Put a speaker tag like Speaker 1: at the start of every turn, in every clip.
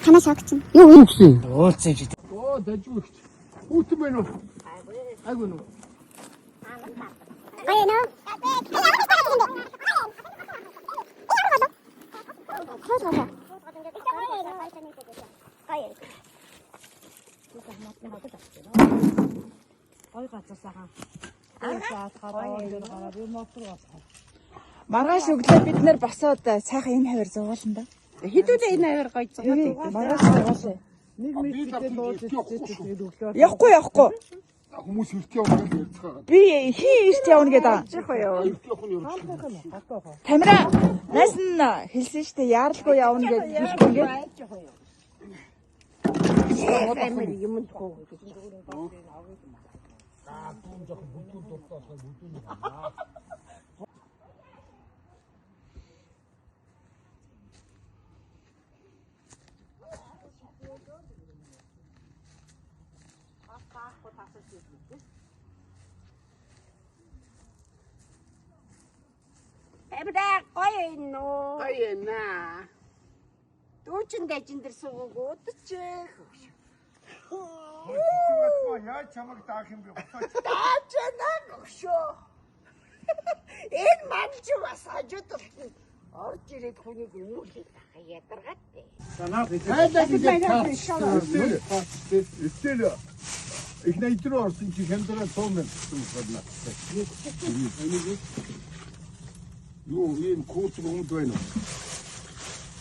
Speaker 1: Танаас огч. Юу юм гэсэн?
Speaker 2: Уулзаж ид.
Speaker 3: Оо дажгүй. Хүүтэн байна уу? Айгүй нөө.
Speaker 1: Ай нөө.
Speaker 4: Маргааш өглөө бид нэр босоод сайхан энэ хавар зовоолно да.
Speaker 5: Хэдүүлээ энэ аваар гоё зогсоо.
Speaker 4: Маргааш зовоолъё.
Speaker 3: Нэг өглөө.
Speaker 4: Явахгүй.
Speaker 3: Хүмүүс өрт явна гэж ярьцгаа.
Speaker 4: Би хий эрт явна гэдэг.
Speaker 3: Өрт явах нь юу?
Speaker 4: Тамира нас нь хэлсэн шүү дээ яаралгүй явна гэж хэлсэн ингээд.
Speaker 5: Амир юмд хоо гэж.
Speaker 3: Дүүн жоохон бүдүүн дуртаасаа бүдүүн.
Speaker 5: Эбдээ гоё нөө.
Speaker 3: Аяа на.
Speaker 5: Дүүчин дэжин дэр сууг удчих.
Speaker 3: Яа чамаг даах юм бэ?
Speaker 5: Даачна гшөө. Энэ манч бас хажууд орж ирээд хүнийг өмүүлээд ядаргаатай.
Speaker 3: Хайдаа Эстэлэ. Ich nicht drauf, sind die Hände zum Verlassen. Юу ийм кууц юм дойно.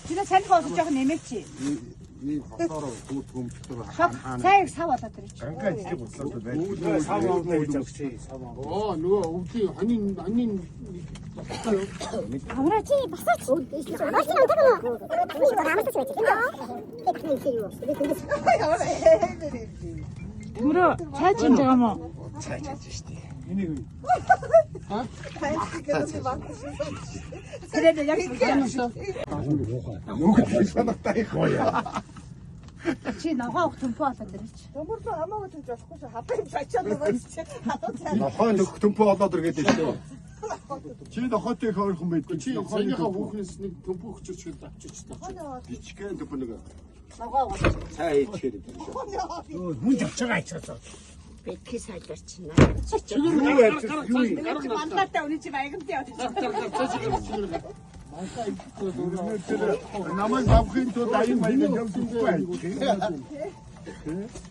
Speaker 4: Чиний сайн хоолж жоохон нэмээч.
Speaker 3: Ийм хатаараа кууц юм дотор
Speaker 4: Цайг сав болоод ирж.
Speaker 3: ангаа их бодлоо байна.
Speaker 2: Сав авах гэж сав.
Speaker 3: Оо нөгөө өвдий ханин
Speaker 1: Амра чи басаач. Амраач нь тагнаа. Амраач байж гэнэ.
Speaker 4: Төмрөө цай чинь байгаа мó?
Speaker 2: Цай чаж штэ.
Speaker 3: энийг
Speaker 4: Тэгээд яг
Speaker 3: нүг санагтай гоёа.
Speaker 4: чи ногоо авах төмпөө болоод ирж.
Speaker 5: Төмөрлөө хамаагүй ч болохгүй шүү. Хапын цачаад өгөөч.
Speaker 3: Нохоо нөх төмпөө олоод иргээд шүү. Чи нохоотой хойрхон байдгүй. Чи саяныхаа хүүхнээс нэг төмпөө өчөж авчиж таа. Бичгэн төмпөө нэг. Цай идэхээр юм.
Speaker 2: Хүн явж байгаа ачаасаа.
Speaker 5: Бэтгий сайдарчна.
Speaker 3: Чигээр юу ярьж юу юм?
Speaker 4: Мандатаа үний чи маягнтай явж.
Speaker 3: Намайг авахын тулд аян маяг явуулахгүй байх.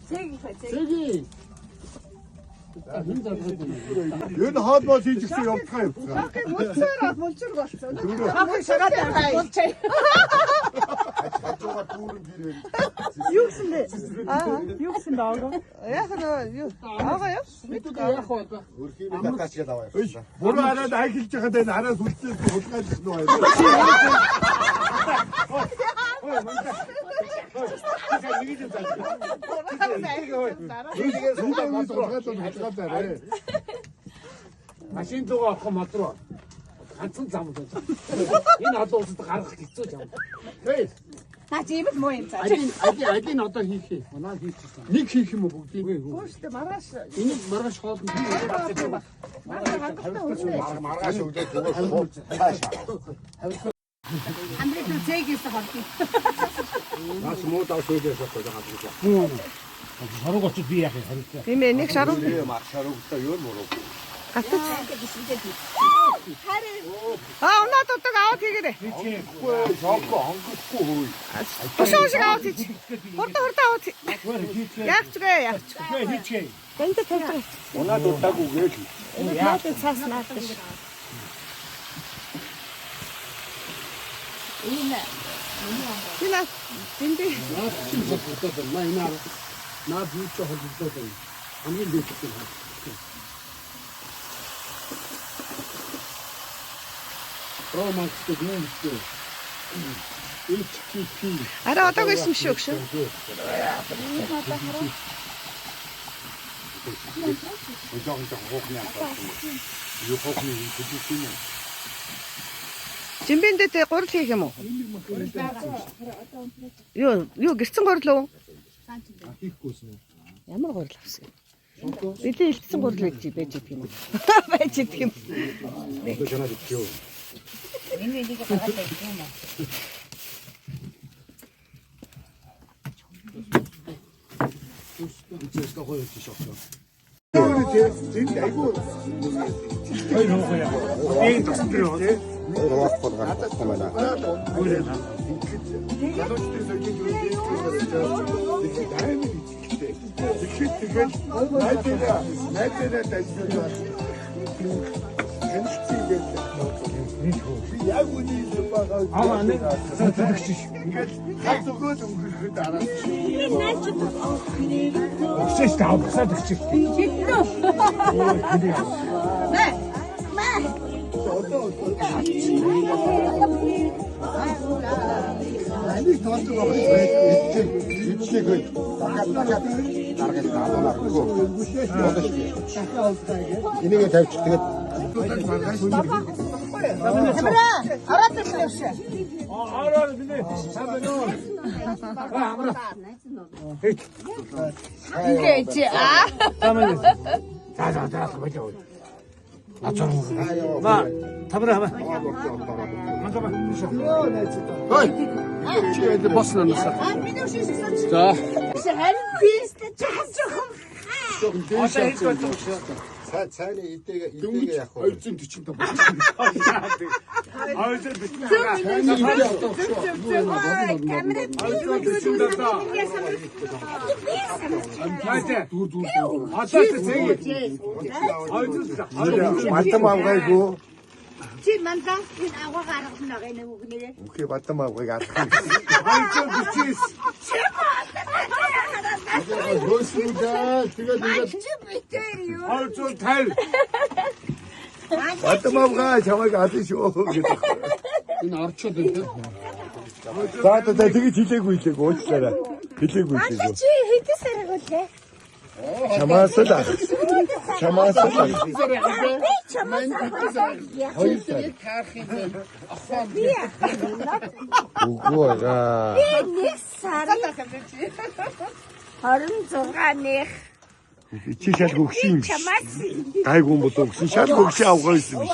Speaker 3: Сэги. Энэ хаалмаас хийжсэн явуулах юм.
Speaker 5: Мулчир болсон.
Speaker 4: Хахын шагаад байгаа. Болчээ.
Speaker 3: Хажуугаар дүүрэн гэрээ.
Speaker 4: Юу гэсэн бэ? Юу гэсэн бэ аага?
Speaker 5: Яг нь юу? Аага юу?
Speaker 3: Яг байна. Өрхийн татаач гээд аваа явсан. Буруу хараад ахилж байхад энэ араас үлдээс хулгайлах нь байна. Ой, мантаа.
Speaker 2: Машин зугаа авах матруу. Ганцхан зам л байна. Энэ олон улсад гаргах хэцүү зам.
Speaker 3: Хей,
Speaker 4: Наа чи ийм л муу юм цаа.
Speaker 3: адийн одоо хийх юм.
Speaker 2: Манай хийчихсэн.
Speaker 3: Нэг хийх юм уу бүгдийг?
Speaker 5: Гүйтэй маргааш.
Speaker 3: Энийг маргааш хоолнд
Speaker 6: Маргааш өглөө зүгээр цаашаа.
Speaker 4: Амрын цээгээс хавдаг.
Speaker 6: Нас муу даа шөөдөөс авах гэдэг.
Speaker 2: Сарууг очиж би яах юм.
Speaker 5: Тийм ээ, нэг шаруу.
Speaker 6: Шаруугтай юу мөрөө.
Speaker 5: Унаа дутаг аваад хийгээрэй.
Speaker 6: Үгүй жаако хангахгүй хөөе.
Speaker 5: Бушаа аваад хийч. Хурдан аваад. Яагчгээ.
Speaker 2: Хийчихээ.
Speaker 1: Энд тавьдаг.
Speaker 6: Унаа дутаагүй гээл.
Speaker 1: Наадын цаас наадаж.
Speaker 5: Тина. Тинди.
Speaker 3: наа бүүч холбогдоод байна. Хамгийн дэвших юм. Романтик юм шүү. HTP.
Speaker 5: Араа одоогүй юм шүү гэж.
Speaker 6: Өдөрт хоохны авах. Юу хоохны хэдий юм.
Speaker 5: Жимбэндээ тэ гурил хийх юм уу? Юу гэрцэн гурил уу?
Speaker 3: Хийхгүйсэн.
Speaker 5: Ямар гурил авсан юм? Бидний илтсэн гурил байж байдаг юм уу? Байж байдаг юм.
Speaker 6: Өдөр жанаад идэх юу?
Speaker 3: Энийг тавьчих тэгээд цааны идэгээ яг 245 Батам авгайгүй.
Speaker 1: Чи мандаа энэ агуу гаргах нэг үгнээ.
Speaker 3: Үхий батам авгайг алах. Батам авгаа чамайг аль шүү гэдэг. Энэ орчод энэ. За тэгэж хэлээгүй уучлаарай. Хэлээгүй.
Speaker 1: Чи хэдэн сараг үлээ?
Speaker 3: Чамаас л чамаас л үгүй аа.
Speaker 1: Нэг сар 26-ных
Speaker 3: Чи шал гөгсөн юм биш. Гайгүй юм болов гэсэн шал гөгсөн авгаа байсан биш.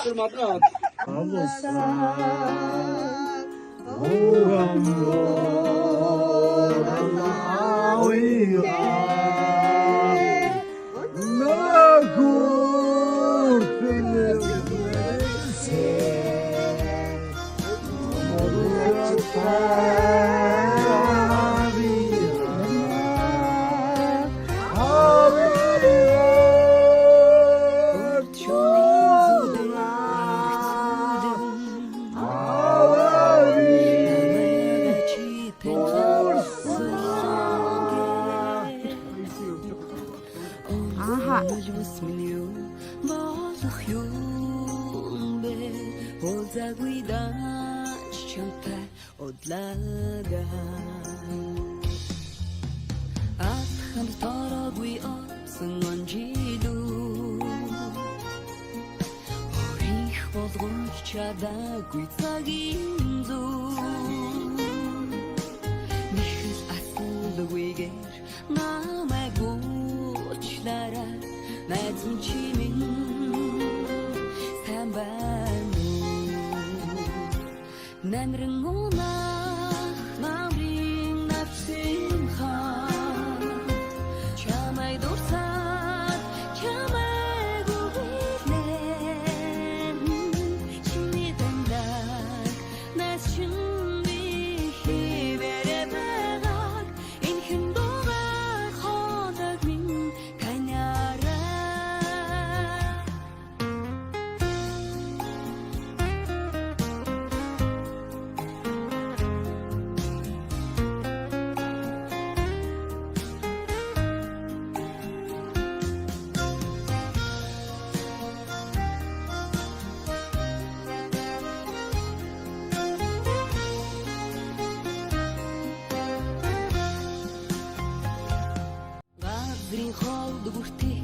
Speaker 7: Холд бүртээ